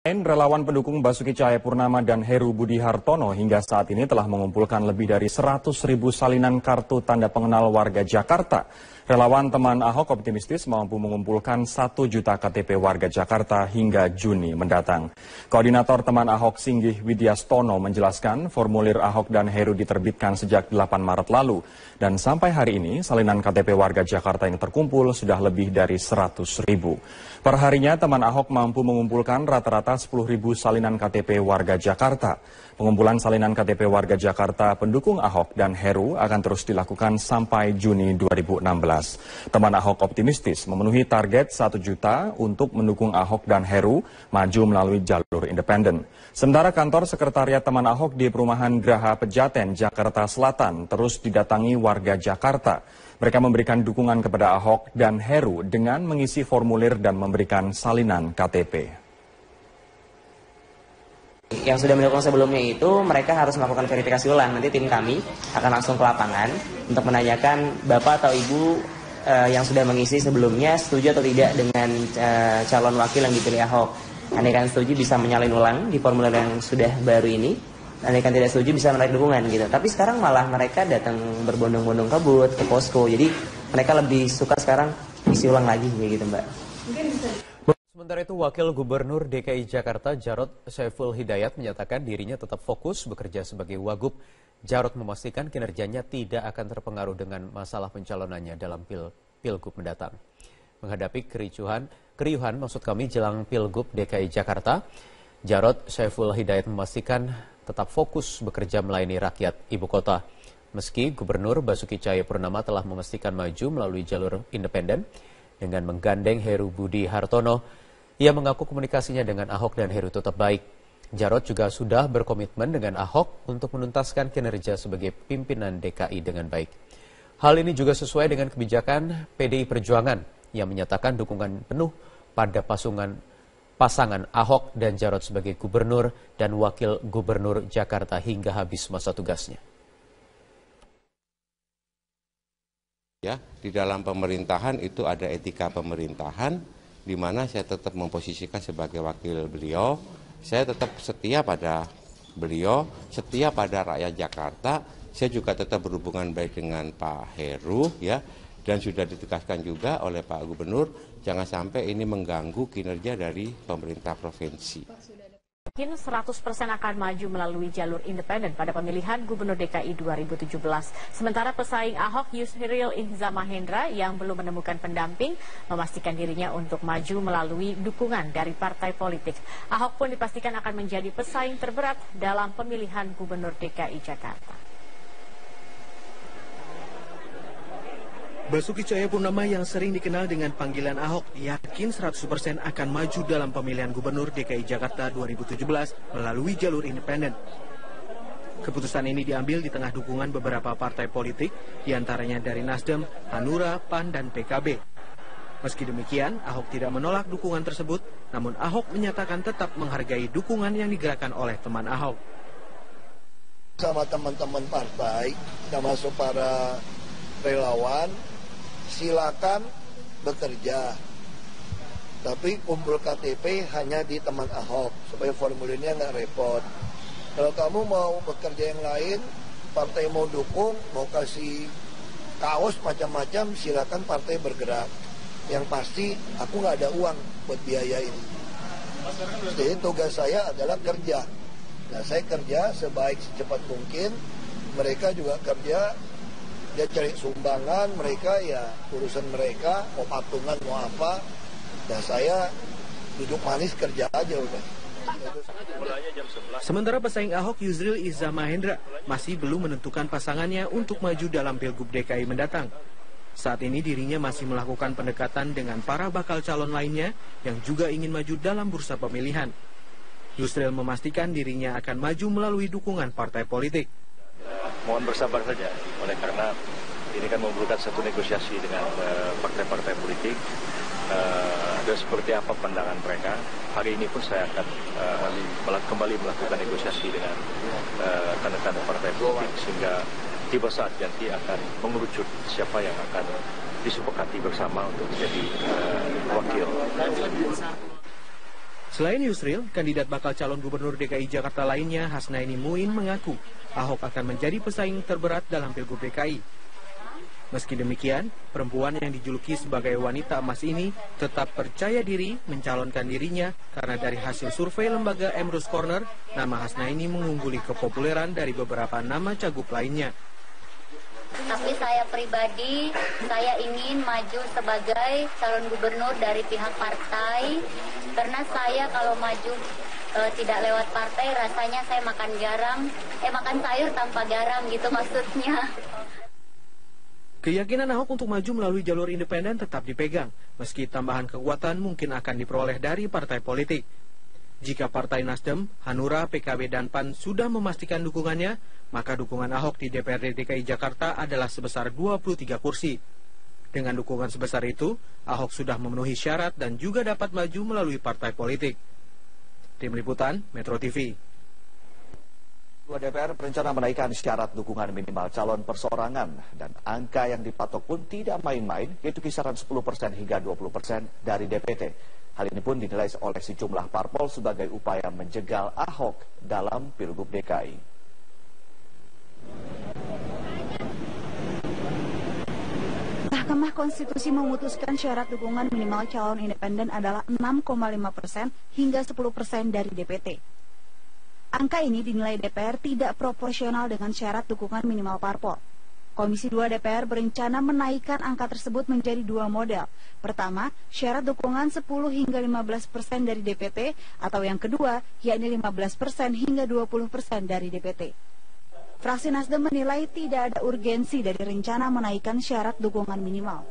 Relawan pendukung Basuki Cahayapurnama dan Heru Budi Hartono hingga saat ini telah mengumpulkan lebih dari 100.000 salinan kartu tanda pengenal warga Jakarta. Relawan teman Ahok optimistis mampu mengumpulkan 1 juta KTP warga Jakarta hingga Juni mendatang. Koordinator teman Ahok Singgih Widyastono menjelaskan formulir Ahok dan Heru diterbitkan sejak 8 Maret lalu. Dan sampai hari ini salinan KTP warga Jakarta yang terkumpul sudah lebih dari 100.000. Perharinya teman Ahok mampu mengumpulkan rata-rata 10.000 salinan KTP warga Jakarta. Pengumpulan salinan KTP warga Jakarta pendukung Ahok dan Heru akan terus dilakukan sampai Juni 2016. Teman Ahok optimistis memenuhi target 1 juta untuk mendukung Ahok dan Heru maju melalui jalur independen. Sementara kantor sekretariat teman Ahok di perumahan Graha Pejaten, Jakarta Selatan terus didatangi warga Jakarta. Mereka memberikan dukungan kepada Ahok dan Heru dengan mengisi formulir dan memberikan salinan KTP. Yang sudah mendukung sebelumnya itu mereka harus melakukan verifikasi ulang. Nanti tim kami akan langsung ke lapangan untuk menanyakan bapak atau ibu yang sudah mengisi sebelumnya setuju atau tidak dengan calon wakil yang dipilih Ahok. Andaikan setuju bisa menyalin ulang di formulir yang sudah baru ini. Andaikan tidak setuju bisa menarik dukungan gitu. Tapi sekarang malah mereka datang berbondong-bondong kabut ke posko. Jadi mereka lebih suka sekarang isi ulang lagi gitu Mbak. Sementara itu, Wakil Gubernur DKI Jakarta Jarod Saiful Hidayat menyatakan dirinya tetap fokus bekerja sebagai Wagub. Jarod memastikan kinerjanya tidak akan terpengaruh dengan masalah pencalonannya dalam Pilgub mendatang. Menghadapi keriuhan jelang Pilgub DKI Jakarta, Jarod Saiful Hidayat memastikan tetap fokus bekerja melayani rakyat ibu kota. Meski Gubernur Basuki Cahayapurnama telah memastikan maju melalui jalur independen dengan menggandeng Heru Budi Hartono, ia mengaku komunikasinya dengan Ahok dan Heru tetap baik. Jarod juga sudah berkomitmen dengan Ahok untuk menuntaskan kinerja sebagai pimpinan DKI dengan baik. Hal ini juga sesuai dengan kebijakan PDI Perjuangan yang menyatakan dukungan penuh pada pasangan Ahok dan Jarod sebagai Gubernur dan Wakil Gubernur Jakarta hingga habis masa tugasnya. Ya, di dalam pemerintahan itu ada etika pemerintahan, di mana saya tetap memposisikan sebagai wakil beliau, saya tetap setia pada beliau, setia pada rakyat Jakarta, saya juga tetap berhubungan baik dengan Pak Heru, ya, dan sudah ditegaskan juga oleh Pak Gubernur, jangan sampai ini mengganggu kinerja dari pemerintah provinsi. Yakin 100% akan maju melalui jalur independen pada pemilihan Gubernur DKI 2017. Sementara pesaing Ahok Yusril Ihza Mahendra yang belum menemukan pendamping memastikan dirinya untuk maju melalui dukungan dari partai politik. Ahok pun dipastikan akan menjadi pesaing terberat dalam pemilihan Gubernur DKI Jakarta. Basuki Cahayapurnama yang sering dikenal dengan panggilan Ahok yakin 100% akan maju dalam pemilihan Gubernur DKI Jakarta 2017 melalui jalur independen. Keputusan ini diambil di tengah dukungan beberapa partai politik, diantaranya dari Nasdem, Hanura, PAN, dan PKB. Meski demikian, Ahok tidak menolak dukungan tersebut, namun Ahok menyatakan tetap menghargai dukungan yang digerakkan oleh teman Ahok. Sama teman-teman partai, termasuk para relawan, silakan bekerja, tapi kumpul KTP hanya di teman Ahok supaya formulirnya nggak repot. Kalau kamu mau bekerja yang lain, partai mau dukung, mau kasih kaos macam-macam, silakan partai bergerak. Yang pasti aku nggak ada uang buat biaya ini. Jadi tugas saya adalah kerja. Nah, saya kerja sebaik secepat mungkin. Mereka juga kerja. Dia cari sumbangan, mereka ya urusan mereka, mau patungan, mau apa. Dan saya duduk manis kerja aja udah. Sementara pesaing Ahok Yusril Ihza Mahendra masih belum menentukan pasangannya untuk maju dalam Pilgub DKI mendatang. Saat ini dirinya masih melakukan pendekatan dengan para bakal calon lainnya yang juga ingin maju dalam bursa pemilihan. Yusril memastikan dirinya akan maju melalui dukungan partai politik. Mohon bersabar saja, oleh karena ini kan memerlukan satu negosiasi dengan partai-partai politik. Dan seperti apa pandangan mereka. Hari ini pun saya akan kembali melakukan negosiasi dengan rekan-rekan partai politik sehingga tiba saat nanti akan mengerucut siapa yang akan disepakati bersama untuk menjadi wakil. Selain Yusril, kandidat bakal calon gubernur DKI Jakarta lainnya, Hasnaini Muin, mengaku Ahok akan menjadi pesaing terberat dalam Pilgub DKI. Meski demikian, perempuan yang dijuluki sebagai wanita emas ini tetap percaya diri mencalonkan dirinya karena dari hasil survei lembaga Emrus Corner, nama Hasnaini mengungguli kepopuleran dari beberapa nama cagup lainnya. Tapi saya pribadi, saya ingin maju sebagai calon gubernur dari pihak partai, karena saya kalau maju tidak lewat partai, rasanya saya makan sayur tanpa garam gitu maksudnya. Keyakinan Ahok untuk maju melalui jalur independen tetap dipegang, meski tambahan kekuatan mungkin akan diperoleh dari partai politik. Jika Partai Nasdem, Hanura, PKB, dan PAN sudah memastikan dukungannya, maka dukungan Ahok di DPRD DKI Jakarta adalah sebesar 23 kursi. Dengan dukungan sebesar itu, Ahok sudah memenuhi syarat dan juga dapat maju melalui partai politik. Tim Liputan, Metro TV. Ketua DPR berencana menaikkan syarat dukungan minimal calon perseorangan dan angka yang dipatok pun tidak main-main, yaitu kisaran 10% hingga 20% dari DPT. Hal ini pun dinilai oleh sejumlah parpol sebagai upaya menjegal Ahok dalam Pilgub DKI. Mahkamah Konstitusi memutuskan syarat dukungan minimal calon independen adalah 6,5% hingga 10% dari DPT. Angka ini dinilai DPR tidak proporsional dengan syarat dukungan minimal parpol. Komisi 2 DPR berencana menaikkan angka tersebut menjadi 2 model. Pertama, syarat dukungan 10 hingga 15% dari DPT, atau yang kedua, yakni 15% hingga 20% dari DPT. Fraksi Nasdem menilai tidak ada urgensi dari rencana menaikkan syarat dukungan minimal.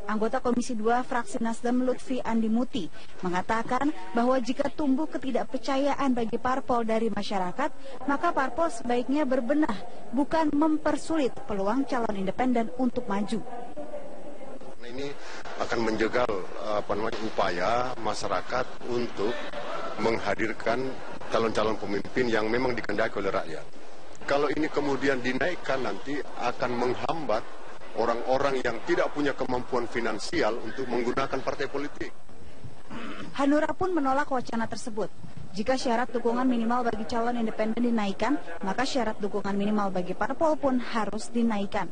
Anggota Komisi 2 Fraksi Nasdem Lutfi Andi Muti mengatakan bahwa jika tumbuh ketidakpercayaan bagi parpol dari masyarakat, maka parpol sebaiknya berbenah, bukan mempersulit peluang calon independen untuk maju. Ini akan menjegal upaya masyarakat untuk menghadirkan calon-calon pemimpin yang memang dikehendaki oleh rakyat. Kalau ini kemudian dinaikkan nanti akan menghambat orang-orang yang tidak punya kemampuan finansial untuk menggunakan partai politik. Hanura pun menolak wacana tersebut. Jika syarat dukungan minimal bagi calon independen dinaikkan, maka syarat dukungan minimal bagi parpol pun harus dinaikkan.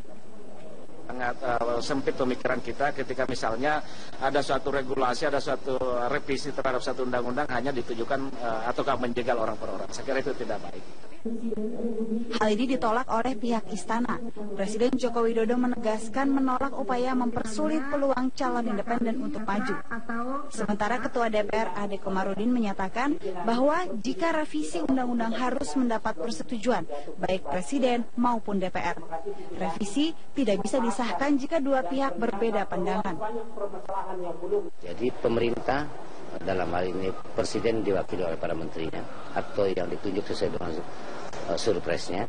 Sangat sempit pemikiran kita ketika misalnya ada suatu regulasi, ada suatu revisi terhadap satu undang-undang hanya ditujukan ataukah menjegal orang per orang. Saya kira itu tidak baik. Hal ini ditolak oleh pihak istana. Presiden Joko Widodo menegaskan menolak upaya mempersulit peluang calon independen untuk maju. Sementara Ketua DPR Ade Komarudin menyatakan bahwa jika revisi undang-undang harus mendapat persetujuan baik Presiden maupun DPR. Revisi tidak bisa disahkan jika dua pihak berbeda pandangan. Jadi pemerintah dalam hal ini Presiden diwakili oleh para menterinya atau yang ditunjuk sesuai dengan surpresnya.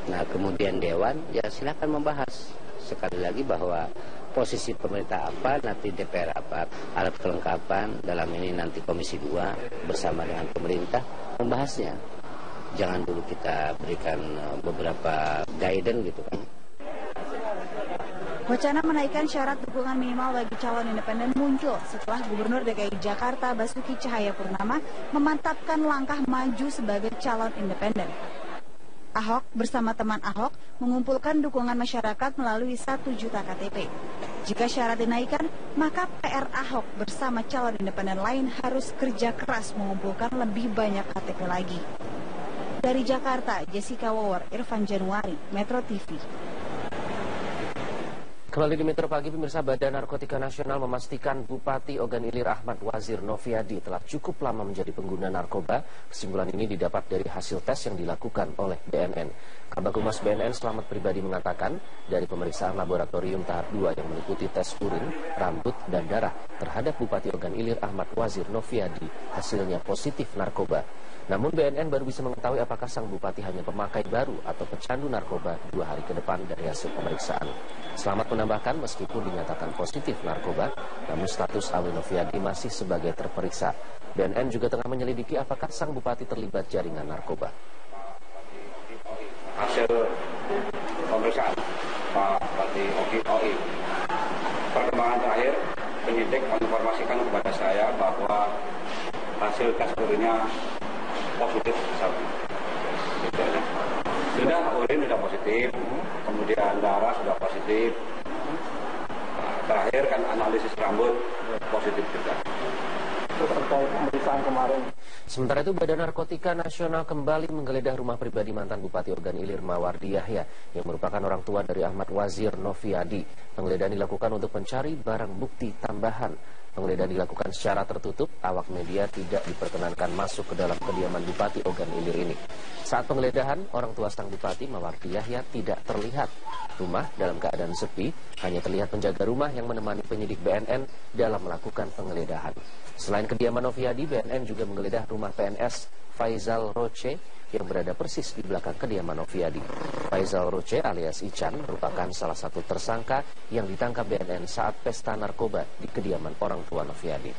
Nah kemudian Dewan ya silakan membahas sekali lagi bahwa posisi pemerintah apa, nanti DPR apa, alat kelengkapan dalam ini nanti Komisi 2 bersama dengan pemerintah membahasnya. Jangan dulu kita berikan beberapa guidance gitu kan. Wacana menaikkan syarat dukungan minimal bagi calon independen muncul setelah Gubernur DKI Jakarta Basuki Cahayapurnama memantapkan langkah maju sebagai calon independen. Ahok bersama teman Ahok mengumpulkan dukungan masyarakat melalui 1 juta KTP. Jika syarat dinaikkan, maka PR Ahok bersama calon independen lain harus kerja keras mengumpulkan lebih banyak KTP lagi. Dari Jakarta, Jessica Wower, Irfan Januari, Metro TV. Kembali di Metro Pagi, pemirsa, Badan Narkotika Nasional memastikan Bupati Ogan Ilir Ahmad Wazir Noviadi telah cukup lama menjadi pengguna narkoba. Kesimpulan ini didapat dari hasil tes yang dilakukan oleh BNN. Kabag Humas BNN Slamet Pribadi mengatakan dari pemeriksaan laboratorium tahap 2 yang meliputi tes urin, rambut, dan darah terhadap Bupati Ogan Ilir Ahmad Wazir Noviadi, hasilnya positif narkoba. Namun BNN baru bisa mengetahui apakah sang bupati hanya pemakai baru atau pecandu narkoba 2 hari ke depan dari hasil pemeriksaan. Slamet menambahkan meskipun dinyatakan positif narkoba, namun status Awi Noviadi masih sebagai terperiksa. BNN juga tengah menyelidiki apakah sang bupati terlibat jaringan narkoba. Hasil pemeriksaan Pak Bupati OI. Perkembangan terakhir, penyidik menginformasikan kepada saya bahwa hasil tes urinnya positif. Sudah urin sudah positif, kemudian darah sudah positif. Terakhir kan analisis rambut positif juga. Terkait pemeriksaan kemarin. Sementara itu, Badan Narkotika Nasional kembali menggeledah rumah pribadi mantan Bupati Ogan Ilir Mawardi Yahya yang merupakan orang tua dari Ahmad Wazir Noviadi. Penggeledahan dilakukan untuk mencari barang bukti tambahan. Penggeledahan dilakukan secara tertutup, awak media tidak diperkenankan masuk ke dalam kediaman Bupati Ogan Ilir ini. Saat penggeledahan, orang tua sang Bupati Mawardi Yahya tidak terlihat. Rumah dalam keadaan sepi, hanya terlihat penjaga rumah yang menemani penyidik BNN dalam melakukan penggeledahan. Selain kediaman Noviadi, BNN juga menggeledah rumah PNS Faizal Roce yang berada persis di belakang kediaman Noviadi. Faizal Roce alias Ican merupakan salah satu tersangka yang ditangkap BNN saat pesta narkoba di kediaman orang tua Noviadi.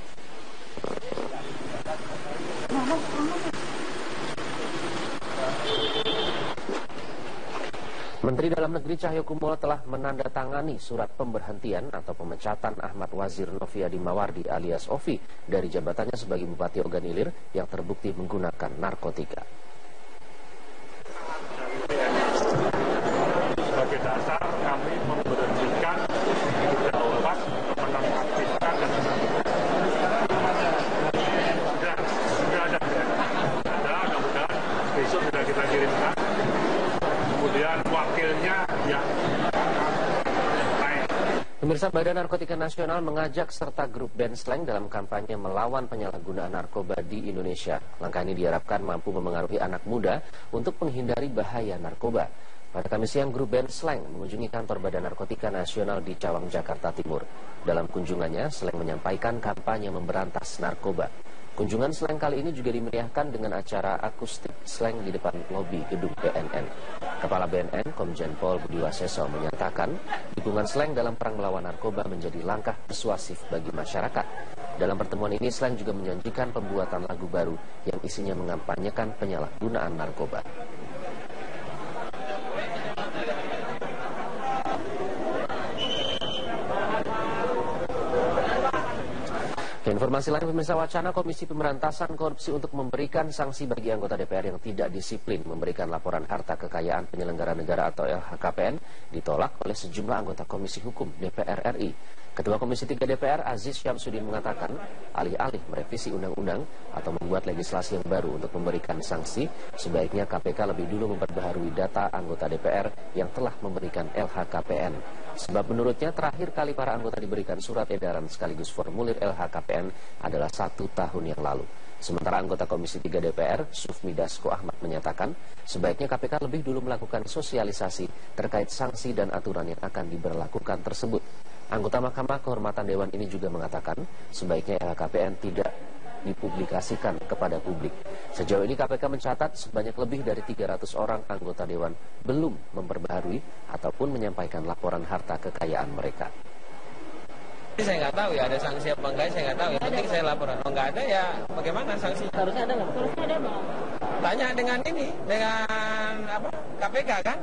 Menteri Dalam Negeri Cahyokumolo telah menandatangani surat pemberhentian atau pemecatan Ahmad Wazir Noviadi Mawardi alias Ovi dari jabatannya sebagai Bupati Ogan Ilir yang terbukti menggunakan narkotika. Sebagai dasar kami memberhentikan Budha Ormas menonaktifkan dan sudah ada mudah-mudahan besok sudah kita kirimkan. Kemudian wakilnya yang lain. Pemirsa, Badan Narkotika Nasional mengajak serta grup band Slang dalam kampanye melawan penyalahgunaan narkoba di Indonesia. Langkah ini diharapkan mampu memengaruhi anak muda untuk menghindari bahaya narkoba. Pada Kamis siang, grup band Slang mengunjungi kantor Badan Narkotika Nasional di Cawang, Jakarta Timur. Dalam kunjungannya, Slang menyampaikan kampanye memberantas narkoba. Kunjungan Slang kali ini juga dimeriahkan dengan acara akustik Slang di depan lobi gedung BNN. Kepala BNN, Komjen Pol Budi Waseso, menyatakan dukungan Slang dalam perang melawan narkoba menjadi langkah persuasif bagi masyarakat. Dalam pertemuan ini, Slang juga menjanjikan pembuatan lagu baru yang isinya mengampanyekan penyalahgunaan narkoba. Informasi lain, pemirsa, wacana Komisi Pemberantasan Korupsi untuk memberikan sanksi bagi anggota DPR yang tidak disiplin memberikan laporan harta kekayaan penyelenggara negara atau LHKPN ditolak oleh sejumlah anggota Komisi Hukum DPR RI. Ketua Komisi 3 DPR Aziz Syamsuddin mengatakan alih-alih merevisi undang-undang atau membuat legislasi yang baru untuk memberikan sanksi, sebaiknya KPK lebih dulu memperbaharui data anggota DPR yang telah memberikan LHKPN. Sebab menurutnya terakhir kali para anggota diberikan surat edaran sekaligus formulir LHKPN adalah 1 tahun yang lalu. Sementara anggota Komisi 3 DPR, Sufmi Dasko Ahmad, menyatakan sebaiknya KPK lebih dulu melakukan sosialisasi terkait sanksi dan aturan yang akan diberlakukan tersebut. Anggota Mahkamah Kehormatan Dewan ini juga mengatakan sebaiknya LHKPN tidak dipublikasikan kepada publik. Sejauh ini KPK mencatat sebanyak lebih dari 300 orang anggota Dewan belum memperbaharui ataupun menyampaikan laporan harta kekayaan mereka. Saya nggak tahu ya ada sanksi apa enggak, saya nggak tahu. Yang penting saya laporan. Kalau nggak ada ya bagaimana sanksi? Harusnya ada nggak? Harusnya ada bang. Tanya dengan ini, dengan apa? KPK kan?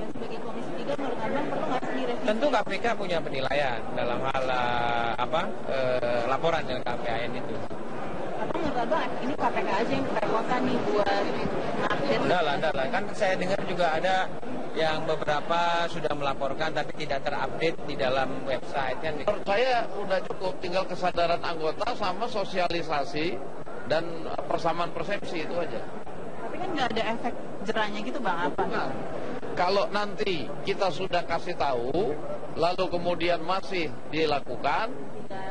Yang sebagai Komisi 3 menurut Abang perlu nggak sih direvisi? Tentu KPK punya penilaian dalam hal laporan LHKPN itu. Atau menurut Abang ini KPK aja yang kerepotan nih buat update? Udah lah. Kan saya dengar juga ada yang beberapa sudah melaporkan tapi tidak terupdate di dalam website kan. Menurut saya udah cukup, tinggal kesadaran anggota sama sosialisasi dan persamaan persepsi itu aja. Tapi kan nggak ada efek jerahnya gitu bang, apa? Nah, kalau nanti kita sudah kasih tahu, lalu kemudian masih dilakukan,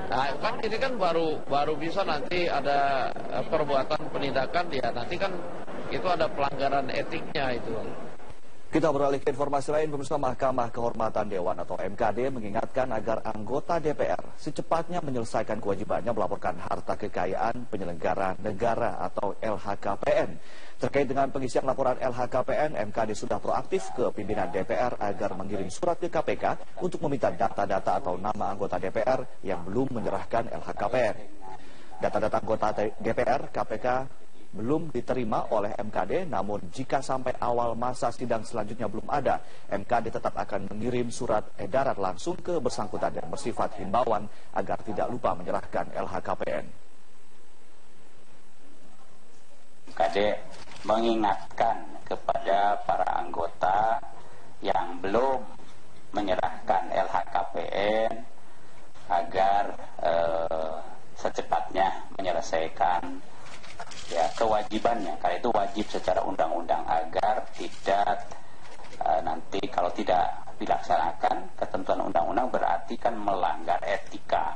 nah kan ini kan baru bisa nanti ada perbuatan penindakan dia, nanti kan itu ada pelanggaran etiknya itu. Kita beralih ke informasi lain, pemirsa. Mahkamah Kehormatan Dewan atau MKD mengingatkan agar anggota DPR secepatnya menyelesaikan kewajibannya melaporkan harta kekayaan penyelenggara negara atau LHKPN. Terkait dengan pengisian laporan LHKPN, MKD sudah proaktif ke pimpinan DPR agar mengirim surat ke KPK untuk meminta data-data atau nama anggota DPR yang belum menyerahkan LHKPN. Data-data anggota DPR KPK belum diterima oleh MKD, namun jika sampai awal masa sidang selanjutnya belum ada, MKD tetap akan mengirim surat edaran langsung ke bersangkutan dan bersifat himbauan agar tidak lupa menyerahkan LHKPN. BMKD mengingatkan kepada para anggota yang belum menyerahkan LHKPN agar secepatnya menyelesaikan kewajibannya, karena itu wajib secara undang-undang, agar tidak nanti kalau tidak dilaksanakan ketentuan undang-undang berarti kan melanggar etika.